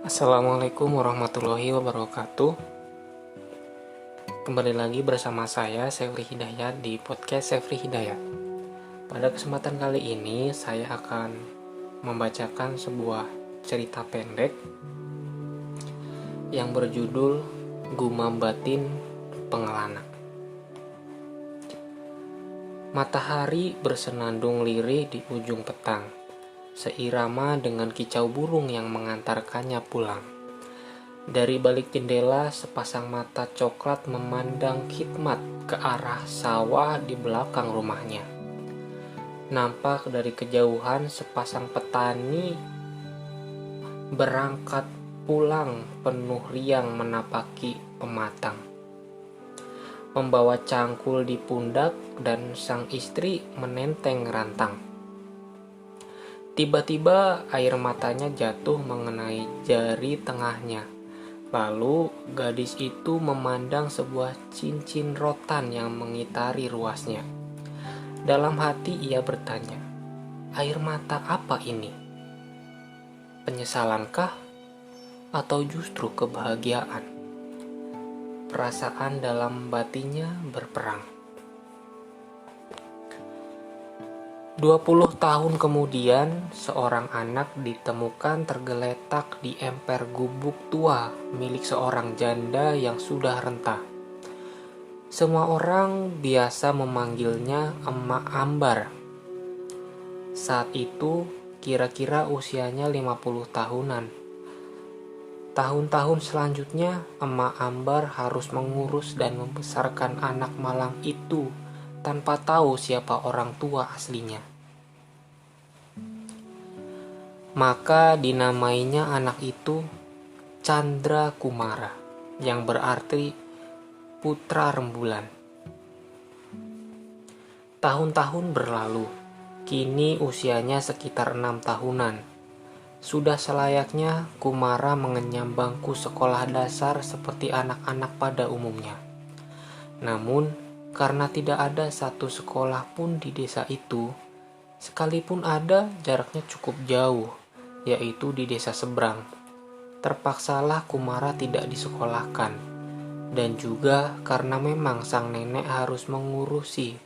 Assalamualaikum warahmatullahi wabarakatuh. Kembali lagi bersama saya Sefri Hidayat di podcast Sefri Hidayat. Pada kesempatan kali ini saya akan membacakan sebuah cerita pendek yang berjudul Gumam Batin Pengelana. Matahari bersenandung lirih di ujung petang, seirama dengan kicau burung yang mengantarkannya pulang. Dari balik jendela, sepasang mata coklat memandang khidmat ke arah sawah di belakang rumahnya. Nampak dari kejauhan sepasang petani berangkat pulang penuh riang menapaki pematang, membawa cangkul di pundak dan sang istri menenteng rantang. Tiba-tiba air matanya jatuh mengenai jari tengahnya. Lalu gadis itu memandang sebuah cincin rotan yang mengitari ruasnya. Dalam hati ia bertanya, air mata apa ini? Penyesalankah? Atau justru kebahagiaan? Perasaan dalam batinnya berperang. 20 tahun kemudian, seorang anak ditemukan tergeletak di emper gubuk tua milik seorang janda yang sudah renta. Semua orang biasa memanggilnya Emak Ambar. Saat itu, kira-kira usianya 50 tahunan. Tahun-tahun selanjutnya, Emak Ambar harus mengurus dan membesarkan anak malang itu tanpa tahu siapa orang tua aslinya. Maka dinamainya anak itu Chandra Kumara, yang berarti putra rembulan. Tahun-tahun berlalu, kini usianya sekitar 6 tahunan. Sudah selayaknya Kumara mengenyam bangku sekolah dasar seperti anak-anak pada umumnya. Namun, karena tidak ada satu sekolah pun di desa itu, sekalipun ada, jaraknya cukup jauh, yaitu di desa seberang. Terpaksalah Kumara tidak disekolahkan, dan juga karena memang sang nenek harus mengurusi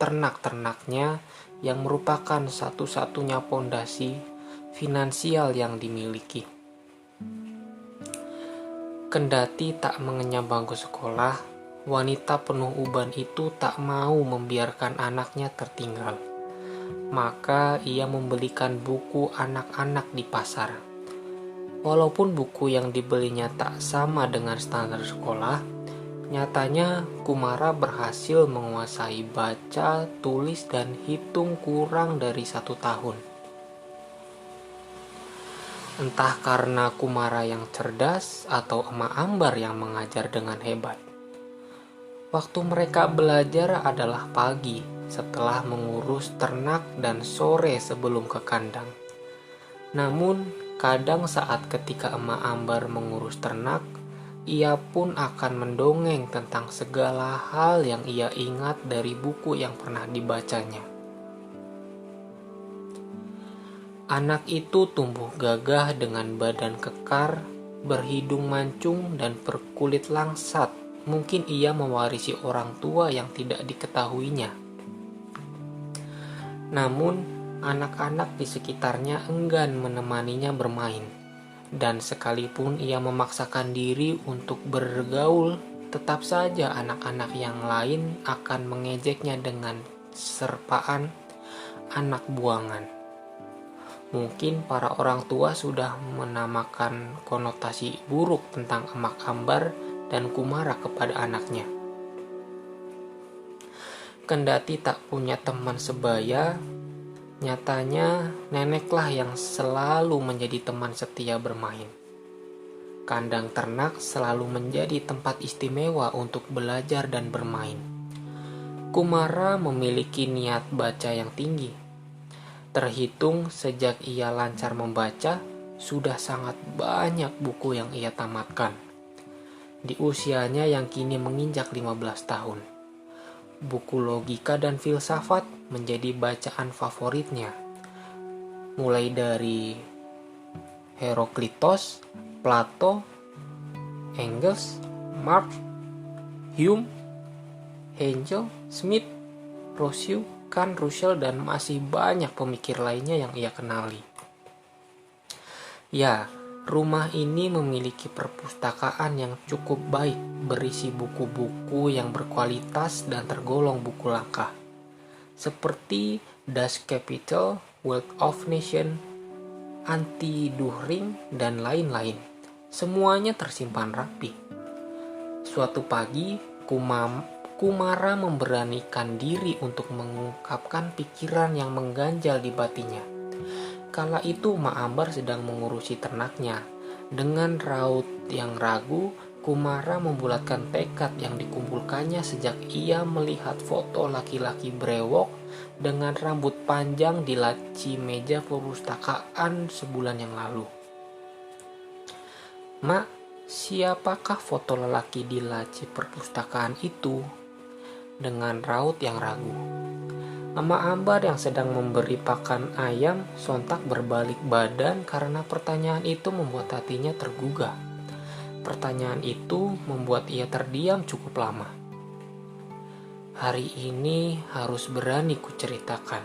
ternak-ternaknya yang merupakan satu-satunya pondasi finansial yang dimiliki. Kendati tak mengenyam bangku sekolah, wanita penuh uban itu tak mau membiarkan anaknya tertinggal. Maka ia membelikan buku anak-anak di pasar. Walaupun buku yang dibelinya tak sama dengan standar sekolah, nyatanya Kumara berhasil menguasai baca, tulis, dan hitung kurang dari 1 tahun. Entah karena Kumara yang cerdas atau Emak Ambar yang mengajar dengan hebat. Waktu mereka belajar adalah pagi setelah mengurus ternak dan sore sebelum ke kandang. Namun, kadang saat ketika Emak Ambar mengurus ternak, ia pun akan mendongeng tentang segala hal yang ia ingat dari buku yang pernah dibacanya. Anak itu tumbuh gagah dengan badan kekar, berhidung mancung, dan berkulit langsat. Mungkin ia mewarisi orang tua yang tidak diketahuinya. Namun, anak-anak di sekitarnya enggan menemaninya bermain. Dan sekalipun ia memaksakan diri untuk bergaul, tetap saja anak-anak yang lain akan mengejeknya dengan serpaan anak buangan. Mungkin para orang tua sudah menamakan konotasi buruk tentang Emak Ambar dan Kumara kepada anaknya. Kendati tak punya teman sebaya, nyatanya neneklah yang selalu menjadi teman setia bermain. Kandang ternak selalu menjadi tempat istimewa untuk belajar dan bermain. Kumara memiliki niat baca yang tinggi. Terhitung sejak ia lancar membaca, sudah sangat banyak buku yang ia tamatkan. Di usianya yang kini menginjak 15 tahun. Buku logika dan filsafat menjadi bacaan favoritnya. Mulai dari Heraklitos, Plato, Engels, Marx, Hume, Hegel, Smith, Rousseau, Kant, Russell, dan masih banyak pemikir lainnya yang ia kenali. Ya, rumah ini memiliki perpustakaan yang cukup baik, berisi buku-buku yang berkualitas dan tergolong buku langka, seperti Das Kapital, Wealth of Nation, Anti-Dühring, dan lain-lain. Semuanya tersimpan rapi. Suatu pagi, Kumara memberanikan diri untuk mengungkapkan pikiran yang mengganjal di batinnya. Kala itu Mak Ambar sedang mengurusi ternaknya. Dengan raut yang ragu, Kumara membulatkan tekad yang dikumpulkannya sejak ia melihat foto laki-laki brewok dengan rambut panjang di laci meja perpustakaan sebulan yang lalu. "Mak, siapakah foto lelaki di laci perpustakaan itu?" Dengan raut yang ragu. Mak Ambar yang sedang memberi pakan ayam sontak berbalik badan karena pertanyaan itu membuat hatinya tergugah. Pertanyaan itu membuat ia terdiam cukup lama. "Hari ini harus berani kuceritakan."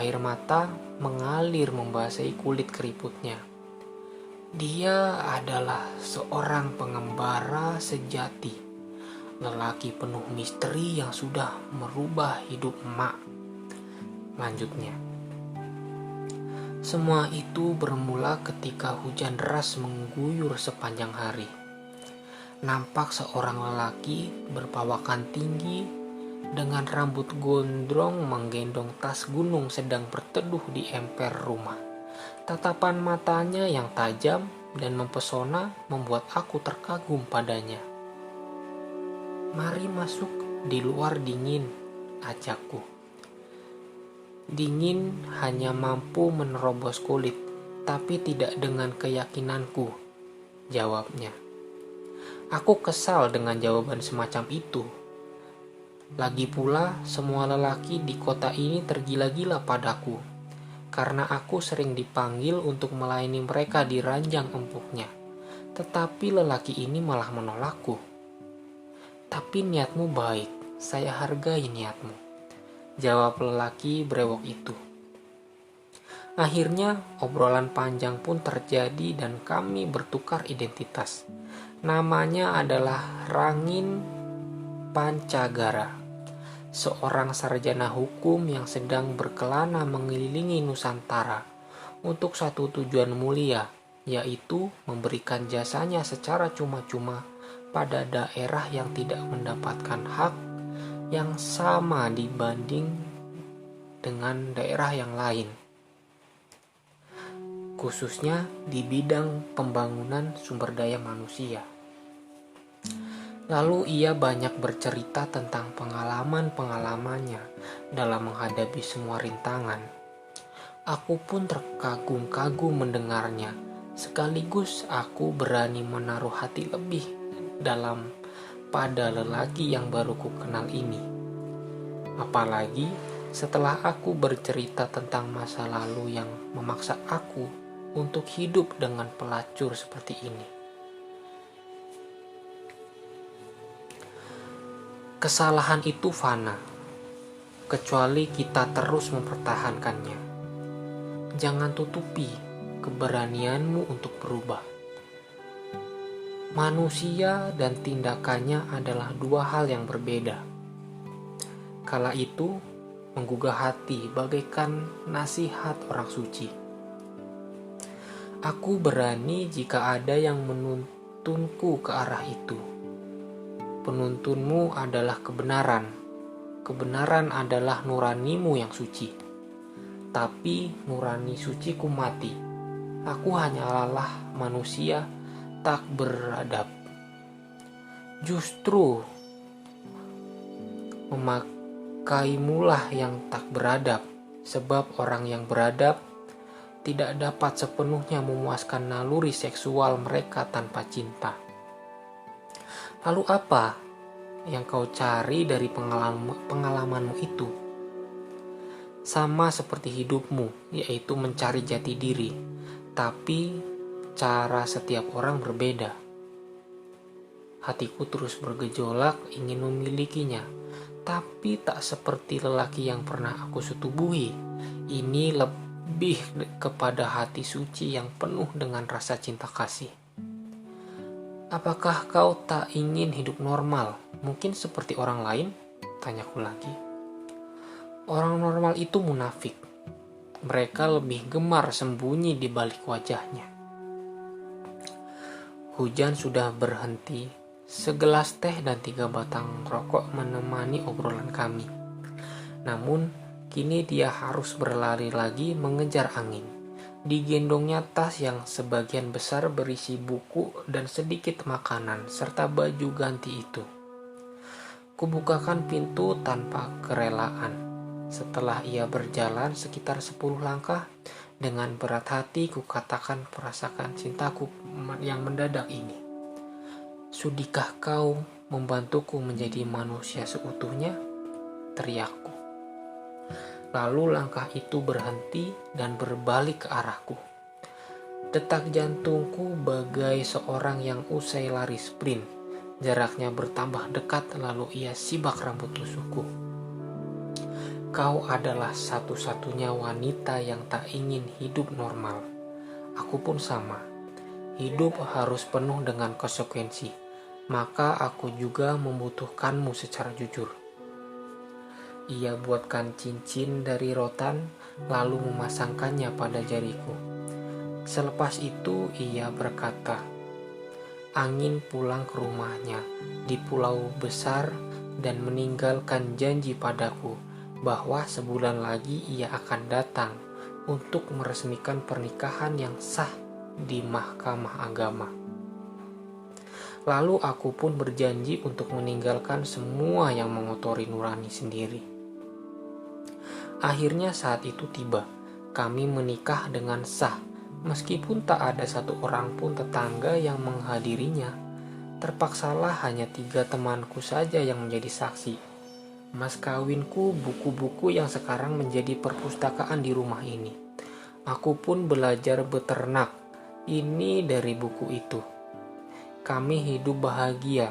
Air mata mengalir membasahi kulit keriputnya. Dia adalah seorang pengembara sejati. Lelaki penuh misteri yang sudah merubah hidup emak. Lanjutnya. Semua itu bermula ketika hujan deras mengguyur sepanjang hari. Nampak seorang lelaki berpawakan tinggi dengan rambut gondrong menggendong tas gunung sedang berteduh di emper rumah. Tatapan matanya yang tajam dan mempesona membuat aku terkagum padanya. "Mari masuk, di luar dingin," ajakku. Dingin hanya mampu menerobos kulit, tapi tidak dengan keyakinanku, jawabnya. Aku kesal dengan jawaban semacam itu. Lagi pula, semua lelaki di kota ini tergila-gila padaku, karena aku sering dipanggil untuk melayani mereka di ranjang empuknya. Tetapi lelaki ini malah menolakku. "Tapi niatmu baik, saya hargai niatmu," jawab lelaki brewok itu. Akhirnya obrolan panjang pun terjadi dan kami bertukar identitas. Namanya adalah Rangin Pancagara, seorang sarjana hukum yang sedang berkelana mengelilingi Nusantara untuk satu tujuan mulia, yaitu memberikan jasanya secara cuma-cuma pada daerah yang tidak mendapatkan hak yang sama dibanding dengan daerah yang lain, khususnya di bidang pembangunan sumber daya manusia. Lalu ia banyak bercerita tentang pengalaman-pengalamannya dalam menghadapi semua rintangan. Aku pun terkagum-kagum mendengarnya, sekaligus aku berani menaruh hati lebih dalam pada lelaki yang baru ku kenal ini. Apalagi setelah aku bercerita tentang masa lalu yang memaksa aku untuk hidup dengan pelacur seperti ini. Kesalahan itu fana, kecuali kita terus mempertahankannya. Jangan tutupi keberanianmu untuk berubah. Manusia dan tindakannya adalah dua hal yang berbeda. Kala itu menggugah hati bagaikan nasihat orang suci. Aku berani jika ada yang menuntunku ke arah itu. Penuntunmu adalah kebenaran. Kebenaran adalah nuranimu yang suci. Tapi nurani suciku mati. Aku hanyalah manusia tak beradab. Justru memakaimulah yang tak beradab, sebab orang yang beradab tidak dapat sepenuhnya memuaskan naluri seksual mereka tanpa cinta. Lalu apa yang kau cari dari pengalamanmu itu? Sama seperti hidupmu, yaitu mencari jati diri. Tapi cara setiap orang berbeda. Hatiku terus bergejolak ingin memilikinya, tapi tak seperti lelaki yang pernah aku setubuhi. Ini lebih kepada hati suci yang penuh dengan rasa cinta kasih. Apakah kau tak ingin hidup normal, mungkin seperti orang lain? Tanyaku lagi. Orang normal itu munafik. Mereka lebih gemar sembunyi di balik wajahnya. Hujan sudah berhenti. Segelas teh dan 3 batang rokok menemani obrolan kami. Namun, kini dia harus berlari lagi mengejar angin. Digendongnya tas yang sebagian besar berisi buku dan sedikit makanan serta baju ganti itu. Kubukakan pintu tanpa kerelaan. Setelah ia berjalan sekitar 10 langkah, dengan berat hati kukatakan perasakan cintaku yang mendadak ini. Sudikah kau membantuku menjadi manusia seutuhnya? Teriakku. Lalu langkah itu berhenti dan berbalik ke arahku. Detak jantungku bagai seorang yang usai lari sprint. Jaraknya bertambah dekat lalu ia sibak rambut tusukku. Kau adalah satu-satunya wanita yang tak ingin hidup normal. Aku pun sama. Hidup harus penuh dengan konsekuensi. Maka aku juga membutuhkanmu secara jujur. Ia buatkan cincin dari rotan, lalu memasangkannya pada jariku. Selepas itu ia berkata, angin pulang ke rumahnya di pulau besar dan meninggalkan janji padaku bahwa sebulan lagi ia akan datang untuk meresmikan pernikahan yang sah di Mahkamah Agama. Lalu aku pun berjanji untuk meninggalkan semua yang mengotori nurani sendiri. Akhirnya saat itu tiba, kami menikah dengan sah, meskipun tak ada satu orang pun tetangga yang menghadirinya. Terpaksalah hanya 3 temanku saja yang menjadi saksi. Mas kawinku, buku-buku yang sekarang menjadi perpustakaan di rumah ini. Aku pun belajar beternak, ini dari buku itu. Kami hidup bahagia,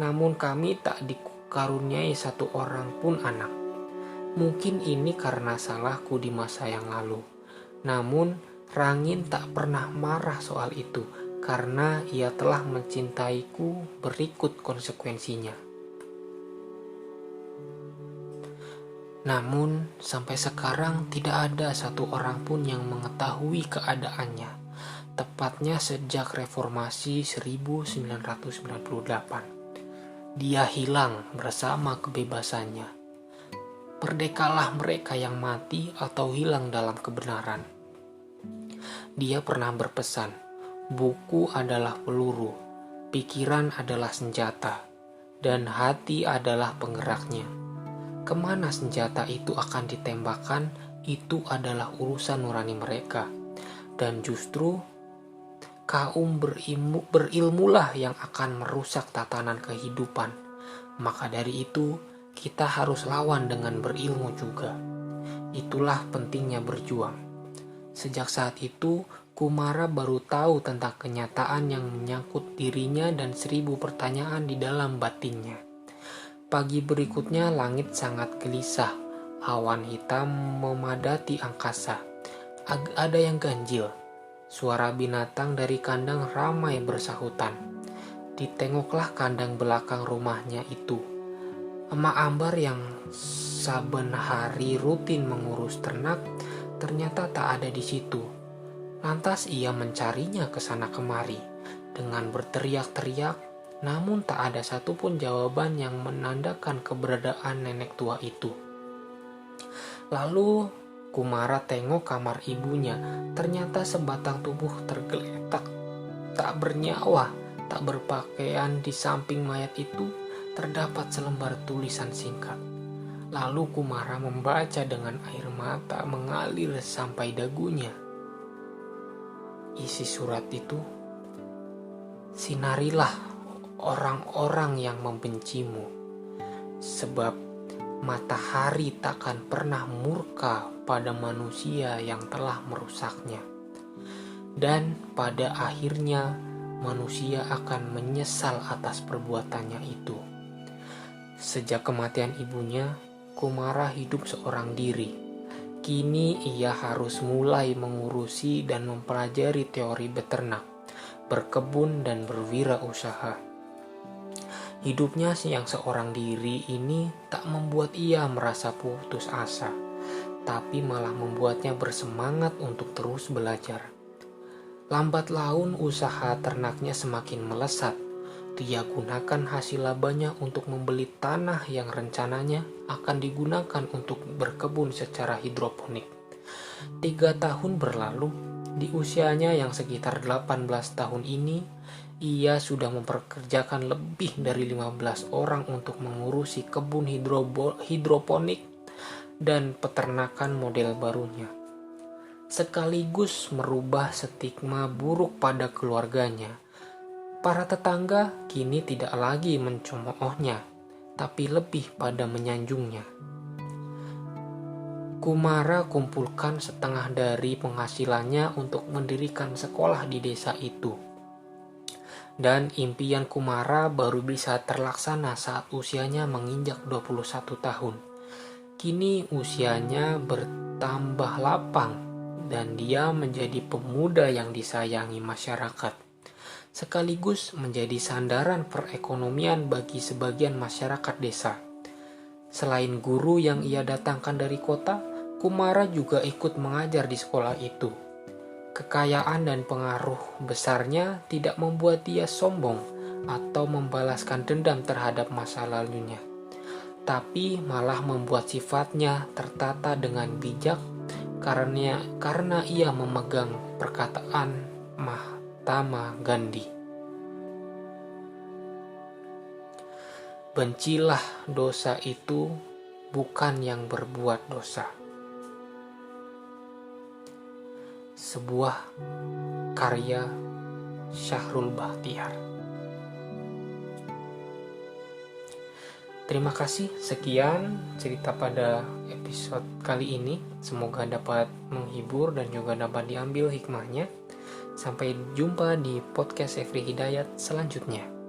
namun kami tak dikaruniai satu orang pun anak. Mungkin ini karena salahku di masa yang lalu. Namun, Rangin tak pernah marah soal itu karena ia telah mencintaiku berikut konsekuensinya. Namun, sampai sekarang tidak ada satu orang pun yang mengetahui keadaannya. Tepatnya sejak reformasi 1998. Dia hilang bersama kebebasannya. Merdekalah mereka yang mati atau hilang dalam kebenaran. Dia pernah berpesan, buku adalah peluru, pikiran adalah senjata, dan hati adalah penggeraknya. Kemana senjata itu akan ditembakkan, itu adalah urusan nurani mereka. Dan justru, kaum berilmulah yang akan merusak tatanan kehidupan. Maka dari itu, kita harus lawan dengan berilmu juga. Itulah pentingnya berjuang. Sejak saat itu, Kumara baru tahu tentang kenyataan yang menyangkut dirinya dan 1000 pertanyaan di dalam batinnya. Pagi berikutnya langit sangat gelisah. Awan hitam memadati angkasa. Ada yang ganjil. Suara binatang dari kandang ramai bersahutan. Ditengoklah kandang belakang rumahnya itu. Emak Ambar yang saben hari rutin mengurus ternak ternyata tak ada di situ. Lantas ia mencarinya ke sana kemari dengan berteriak-teriak, namun tak ada satupun jawaban yang menandakan keberadaan nenek tua itu. Lalu Kumara tengok kamar ibunya, ternyata sebatang tubuh tergeletak, tak bernyawa, tak berpakaian. Di samping mayat itu terdapat selembar tulisan singkat. Lalu Kumara membaca dengan air mata mengalir sampai dagunya. Isi surat itu, sinarilah orang-orang yang membencimu, sebab matahari takkan pernah murka pada manusia yang telah merusaknya. dan pada akhirnya manusia akan menyesal atas perbuatannya itu. Sejak kematian ibunya, Kumara hidup seorang diri. Kini ia harus mulai mengurusi dan mempelajari teori beternak, berkebun, dan berwirausaha. Hidupnya yang seorang diri ini tak membuat ia merasa putus asa, tapi malah membuatnya bersemangat untuk terus belajar. Lambat laun usaha ternaknya semakin melesat. Dia gunakan hasil labanya untuk membeli tanah yang rencananya akan digunakan untuk berkebun secara hidroponik. 3 tahun berlalu, di usianya yang sekitar 18 tahun ini, ia sudah memperkerjakan lebih dari 15 orang untuk mengurusi kebun hidroponik dan peternakan model barunya, sekaligus merubah stigma buruk pada keluarganya. Para tetangga kini tidak lagi mencemoohnya, tapi lebih pada menyanjungnya. Kumara kumpulkan setengah dari penghasilannya untuk mendirikan sekolah di desa itu. Dan impian Kumara baru bisa terlaksana saat usianya menginjak 21 tahun. Kini usianya bertambah lapang dan dia menjadi pemuda yang disayangi masyarakat, sekaligus menjadi sandaran perekonomian bagi sebagian masyarakat desa. Selain guru yang ia datangkan dari kota, Kumara juga ikut mengajar di sekolah itu. Kekayaan dan pengaruh besarnya tidak membuat dia sombong atau membalaskan dendam terhadap masa lalunya, tapi malah membuat sifatnya tertata dengan bijak karena ia memegang perkataan Mahatma Gandhi. Bencilah dosa itu, bukan yang berbuat dosa. Sebuah karya Syahrul Bakhtiar. Terima kasih, sekian cerita pada episode kali ini. Semoga dapat menghibur dan juga dapat diambil hikmahnya. Sampai jumpa di podcast Efri Hidayat selanjutnya.